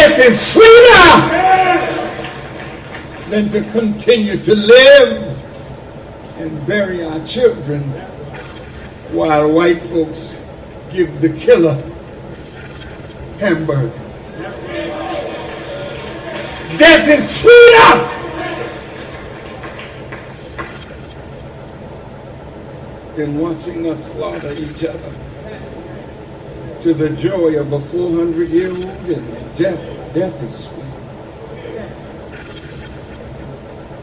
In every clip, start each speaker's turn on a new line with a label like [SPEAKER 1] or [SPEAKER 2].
[SPEAKER 1] Death is sweeter than to continue to live and bury our children while white folks give the killer hamburgers. Death is sweeter than watching us slaughter each other to the joy of a 400-year-old, and death is sweet.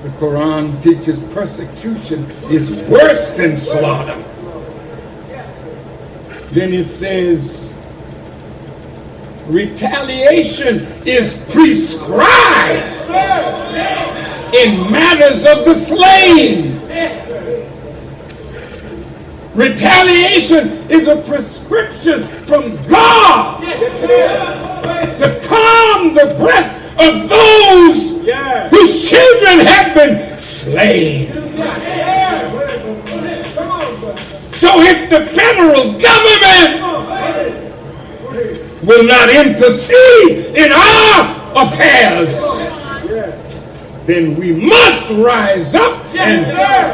[SPEAKER 1] The Quran teaches persecution is worse than slaughter. Then it says retaliation is prescribed in matters of the slain. Retaliation is a prescription from God to calm the breath of those whose children have been slain. So if the federal government will not intercede in our affairs, then we must rise up and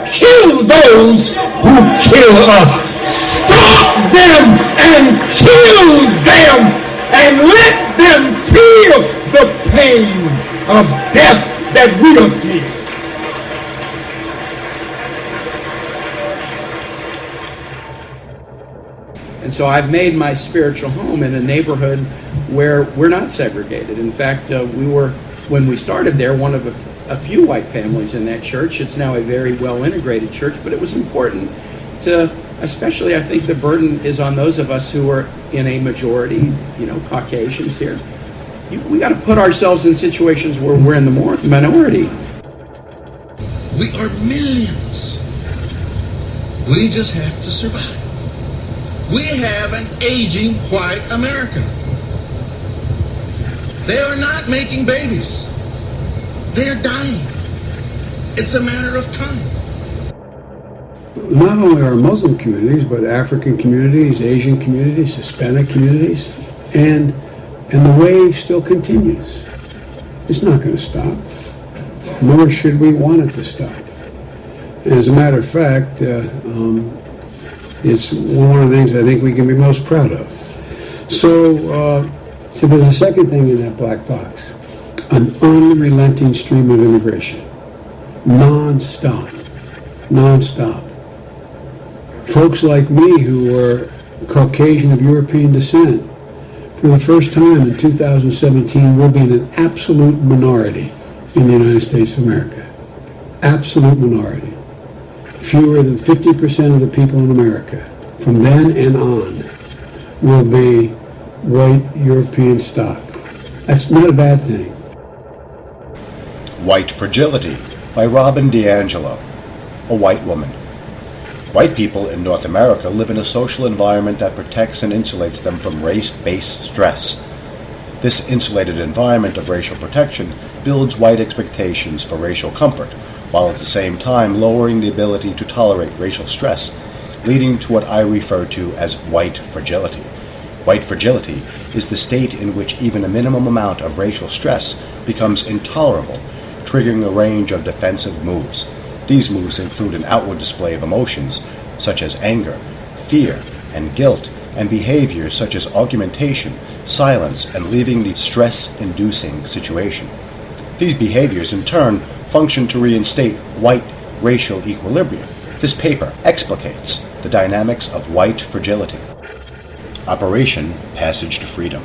[SPEAKER 1] kill those who kill us. Stop them and kill them and let them feel the pain of death that we don't feel.
[SPEAKER 2] And so I've made my spiritual home in a neighborhood where we're not segregated. In fact, when we started there, one of a few white families in that church. It's now a very well-integrated church, but it was important to, especially I think the burden is on those of us who are in a majority, Caucasians here. We got to put ourselves in situations where we're in the minority.
[SPEAKER 3] We are millions. We just have to survive. We have an aging white America. They are not making babies. They are dying. It's a matter of time.
[SPEAKER 4] Not only our Muslim communities, but African communities, Asian communities, Hispanic communities, and the wave still continues. It's not going to stop, nor should we want it to stop. And as a matter of fact, it's one of the things I think we can be most proud of. So there's a second thing in that black box. An unrelenting stream of immigration. Non-stop. Folks like me who are Caucasian of European descent, for the first time in 2017, will be in an absolute minority in the United States of America. Absolute minority. Fewer than 50% of the people in America, from then and on, will be white European stock. That's not a bad thing.
[SPEAKER 5] White Fragility by Robin DiAngelo, a white woman. White people in North America live in a social environment that protects and insulates them from race-based stress. This insulated environment of racial protection builds white expectations for racial comfort, while at the same time lowering the ability to tolerate racial stress, leading to what I refer to as white fragility. White fragility is the state in which even a minimum amount of racial stress becomes intolerable, triggering a range of defensive moves. These moves include an outward display of emotions, such as anger, fear, and guilt, and behaviors such as augmentation, silence, and leaving the stress-inducing situation. These behaviors, in turn, function to reinstate white racial equilibrium. This paper explicates the dynamics of white fragility. Operation Passage to Freedom.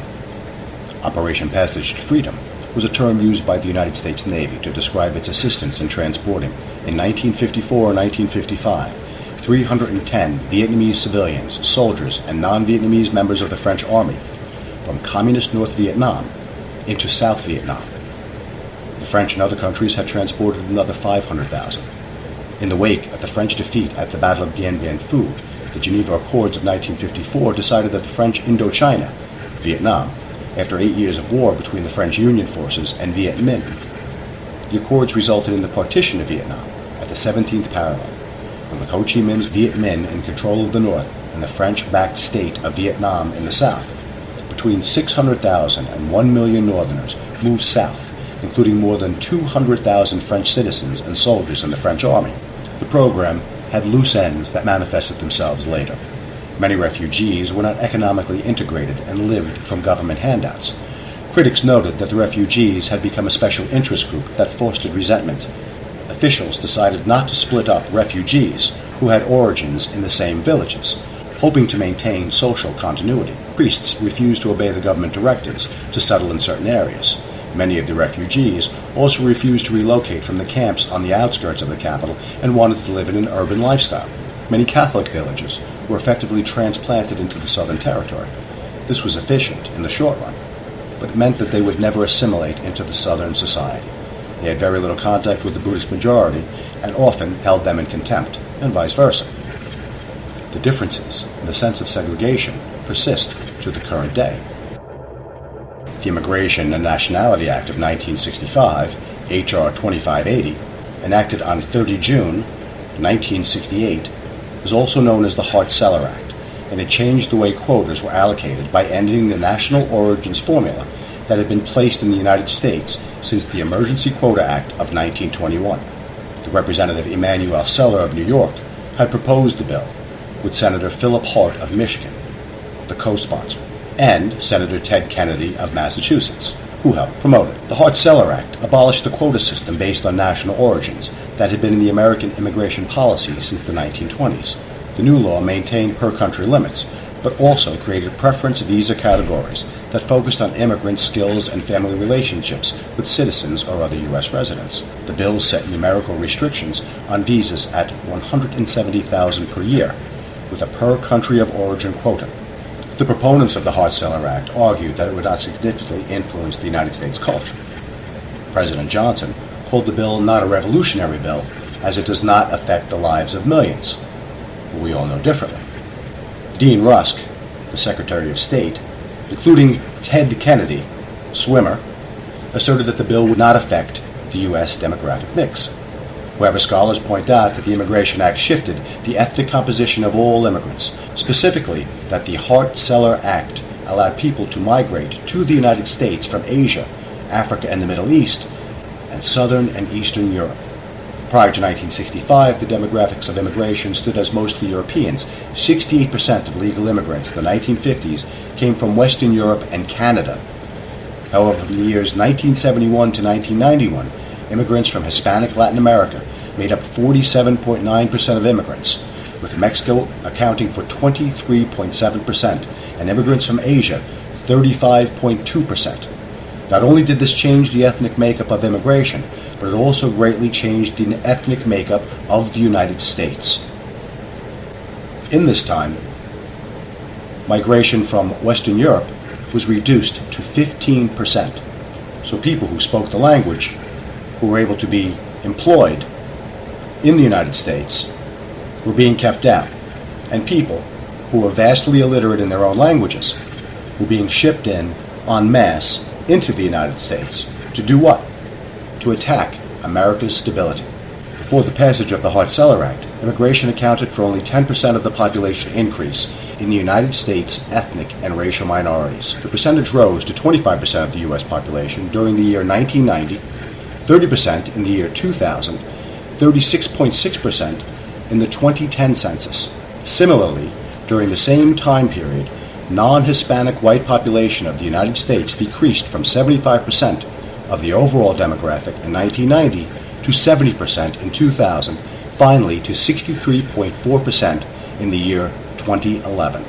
[SPEAKER 5] Operation Passage to Freedom was a term used by the United States Navy to describe its assistance in transporting, in 1954 and 1955, 310 Vietnamese civilians, soldiers, and non-Vietnamese members of the French Army from communist North Vietnam into South Vietnam. The French and other countries had transported another 500,000. In the wake of the French defeat at the Battle of Dien Bien Phu, the Geneva Accords of 1954 decided that the French Indochina, Vietnam, after 8 years of war between the French Union forces and Viet Minh, the accords resulted in the partition of Vietnam at the 17th parallel, and with Ho Chi Minh's Viet Minh in control of the north and the French-backed state of Vietnam in the south, the between 600,000 and 1 million Northerners moved south, including more than 200,000 French citizens and soldiers in the French army. The program had loose ends that manifested themselves later. Many refugees were not economically integrated and lived from government handouts. Critics noted that the refugees had become a special interest group that fostered resentment. Officials decided not to split up refugees who had origins in the same villages, hoping to maintain social continuity. Priests refused to obey the government directives to settle in certain areas. Many of the refugees also refused to relocate from the camps on the outskirts of the capital and wanted to live in an urban lifestyle. Many Catholic villages were effectively transplanted into the Southern Territory. This was efficient in the short run, but it meant that they would never assimilate into the Southern society. They had very little contact with the Buddhist majority and often held them in contempt, and vice versa. The differences in the sense of segregation persist to the current day. The Immigration and Nationality Act of 1965, H.R. 2580, enacted on 30 June 1968, is also known as the Hart-Celler Act, and it changed the way quotas were allocated by ending the national origins formula that had been placed in the United States since the Emergency Quota Act of 1921. The Representative Emanuel Celler of New York had proposed the bill, with Senator Philip Hart of Michigan, the co-sponsor, and Senator Ted Kennedy of Massachusetts, who helped promote it. The Hart-Celler Act abolished the quota system based on national origins that had been in the American immigration policy since the 1920s. The new law maintained per-country limits, but also created preference visa categories that focused on immigrant skills and family relationships with citizens or other U.S. residents. The bill set numerical restrictions on visas at 170,000 per year, with a per-country of origin quota. The proponents of the Hart-Celler Act argued that it would not significantly influence the United States culture. President Johnson called the bill not a revolutionary bill, as it does not affect the lives of millions. But we all know differently. Dean Rusk, the Secretary of State, including Ted Kennedy, swimmer, asserted that the bill would not affect the U.S. demographic mix. However, scholars point out that the Immigration Act shifted the ethnic composition of all immigrants, specifically that the Hart-Celler Act allowed people to migrate to the United States from Asia, Africa, and the Middle East, and Southern and Eastern Europe. Prior to 1965, the demographics of immigration stood as mostly Europeans. 68% of legal immigrants in the 1950s came from Western Europe and Canada. However, from the years 1971 to 1991, immigrants from Hispanic Latin America made up 47.9% of immigrants, with Mexico accounting for 23.7% and immigrants from Asia 35.2%. Not only did this change the ethnic makeup of immigration, but it also greatly changed the ethnic makeup of the United States. In this time, migration from Western Europe was reduced to 15%. So people who spoke the language, who were able to be employed in the United States, were being kept out. And people who were vastly illiterate in their own languages were being shipped in en masse into the United States. To do what? To attack America's stability. Before the passage of the Hart-Celler Act, immigration accounted for only 10% of the population increase in the United States' ethnic and racial minorities. The percentage rose to 25% of the U.S. population during the year 1990, 30% in the year 2000, 36.6% in the 2010 census. Similarly, during the same time period, non-Hispanic white population of the United States decreased from 75% of the overall demographic in 1990 to 70% in 2000, finally to 63.4% in the year 2011.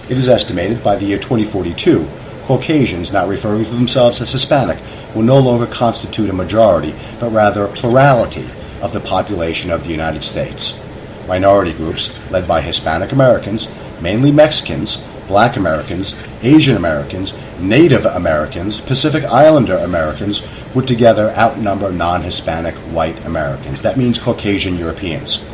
[SPEAKER 5] It is estimated by the year 2042, Caucasians, now referring to themselves as Hispanic, will no longer constitute a majority, but rather a plurality of the population of the United States. Minority groups, led by Hispanic Americans, mainly Mexicans, Black Americans, Asian Americans, Native Americans, Pacific Islander Americans would together outnumber non-Hispanic white Americans. That means Caucasian Europeans.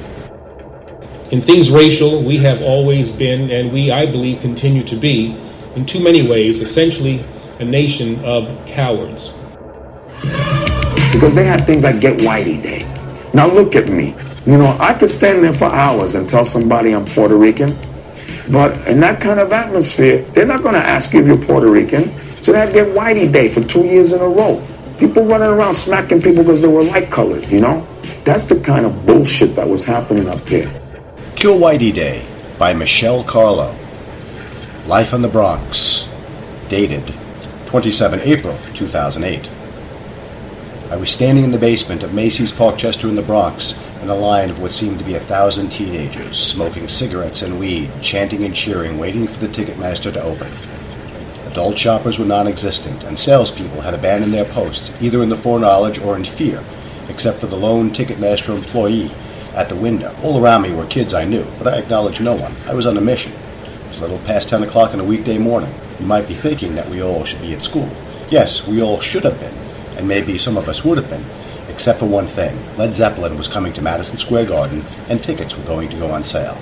[SPEAKER 6] In things racial, we have always been, and we, I believe, continue to be, in too many ways, essentially a nation of cowards.
[SPEAKER 7] Because they had things like Get Whitey Day. Now look at me. You know, I could stand there for hours and tell somebody I'm Puerto Rican. But in that kind of atmosphere, they're not going to ask you if you're Puerto Rican. So they had to get Whitey Day for 2 years in a row. People running around smacking people because they were light-colored, you know? That's the kind of bullshit that was happening up there.
[SPEAKER 5] Kill Whitey Day by Michelle Carlo. Life in the Bronx. Dated 27 April 2008. I was standing in the basement of Macy's Parkchester in the Bronx in a line of what seemed to be 1,000 teenagers, smoking cigarettes and weed, chanting and cheering, waiting for the Ticketmaster to open. Adult shoppers were non-existent, and salespeople had abandoned their posts, either in the foreknowledge or in fear, except for the lone Ticketmaster employee at the window. All around me were kids I knew, but I acknowledged no one. I was on a mission. It was a little past 10 o'clock on a weekday morning. You might be thinking that we all should be at school. Yes, we all should have been, and maybe some of us would have been, except for one thing. Led Zeppelin was coming to Madison Square Garden, and tickets were going to go on sale.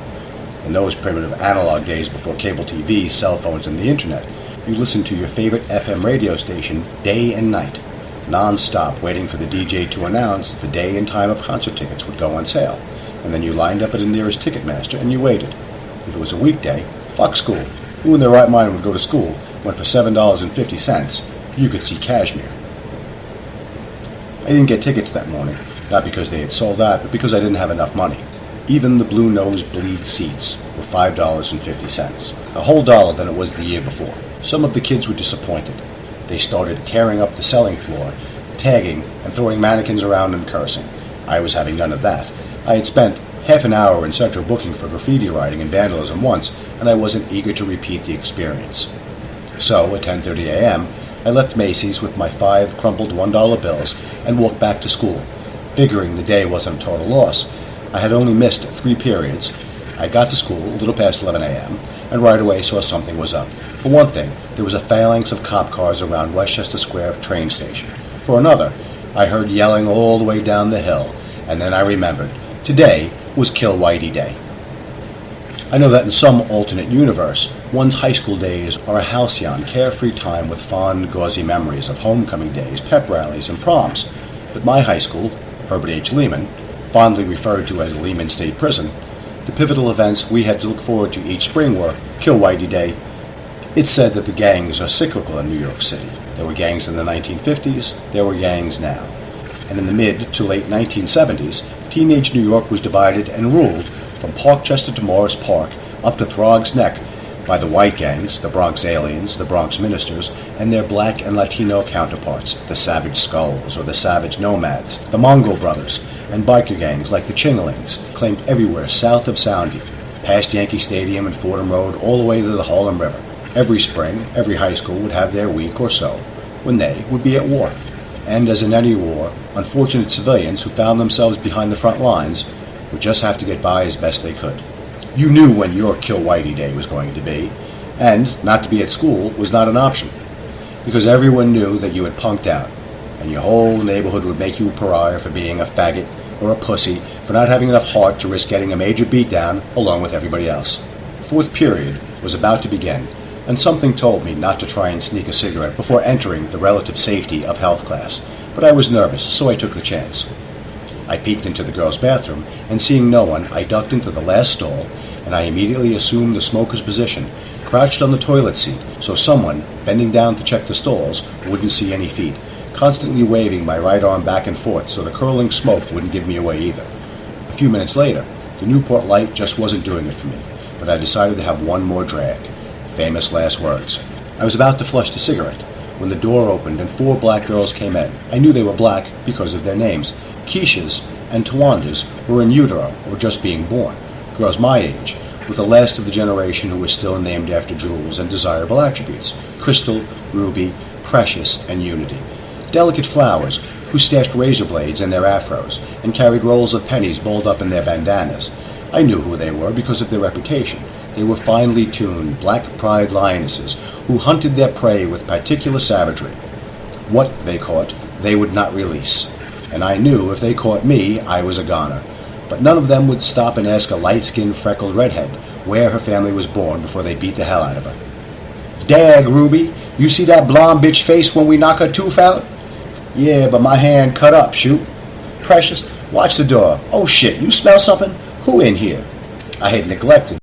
[SPEAKER 5] In those primitive analog days before cable TV, cell phones, and the internet, you listened to your favorite FM radio station day and night, non-stop, waiting for the DJ to announce the day and time of concert tickets would go on sale. And then you lined up at the nearest Ticketmaster and you waited. If it was a weekday, fuck school. Who in their right mind would go to school when for $7.50 you could see Kashmir? I didn't get tickets that morning, not because they had sold out, but because I didn't have enough money. Even the blue nose bleed seats were $5.50, a whole dollar than it was the year before. Some of the kids were disappointed. They started tearing up the selling floor, tagging and throwing mannequins around and cursing. I was having none of that. I had spent half an hour in central booking for graffiti writing and vandalism once, and I wasn't eager to repeat the experience. So, at 10:30 a.m., I left Macy's with my 5 crumpled $1 bills and walked back to school, figuring the day wasn't a total loss. I had only missed 3 periods. I got to school a little past 11 a.m., and right away saw something was up. For one thing, there was a phalanx of cop cars around Westchester Square train station. For another, I heard yelling all the way down the hill, and then I remembered. Today was Kill Whitey Day. I know that in some alternate universe, one's high school days are a halcyon, carefree time with fond, gauzy memories of homecoming days, pep rallies, and proms. But my high school, Herbert H. Lehman, fondly referred to as Lehman State Prison, the pivotal events we had to look forward to each spring were Kill Whitey Day. It's said that the gangs are cyclical in New York City. There were gangs in the 1950s, there were gangs now. And in the mid to late 1970s, teenage New York was divided and ruled from Parkchester to Morris Park up to Throggs Neck by the white gangs, the Bronx Aliens, the Bronx Ministers, and their black and Latino counterparts, the Savage Skulls or the Savage Nomads, the Mongol Brothers, and biker gangs like the Chingalings, claimed everywhere south of Soundview, past Yankee Stadium and Fordham Road all the way to the Harlem River. Every spring, every high school would have their week or so when they would be at war. And as in any war, unfortunate civilians who found themselves behind the front lines would just have to get by as best they could. You knew when your Kill Whitey Day was going to be, and not to be at school was not an option, because everyone knew that you had punked out, and your whole neighborhood would make you a pariah for being a faggot or a pussy, for not having enough heart to risk getting a major beatdown along with everybody else. Fourth period was about to begin, and something told me not to try and sneak a cigarette before entering the relative safety of health class, but I was nervous, so I took the chance. I peeked into the girls' bathroom, and seeing no one, I ducked into the last stall, and I immediately assumed the smoker's position, crouched on the toilet seat so someone, bending down to check the stalls, wouldn't see any feet, constantly waving my right arm back and forth so the curling smoke wouldn't give me away either. A few minutes later, the Newport Light just wasn't doing it for me, but I decided to have one more drag. Famous last words. I was about to flush the cigarette when the door opened and 4 black girls came in. I knew they were black because of their names. Keishas and Tawandas were in utero or just being born. Girls my age, with the last of the generation who was still named after jewels and desirable attributes. Crystal, Ruby, Precious, and Unity. Delicate flowers who stashed razor blades in their afros and carried rolls of pennies balled up in their bandanas. I knew who they were because of their reputation. They were finely tuned, black pride lionesses who hunted their prey with particular savagery. What they caught, they would not release. And I knew if they caught me, I was a goner. But none of them would stop and ask a light-skinned, freckled redhead where her family was born before they beat the hell out of her. Dag, Ruby, you see that blonde bitch face when we knock her tooth out? Yeah, but my hand cut up, shoot. Precious, watch the door. Oh shit, you smell something? Who in here? I had neglected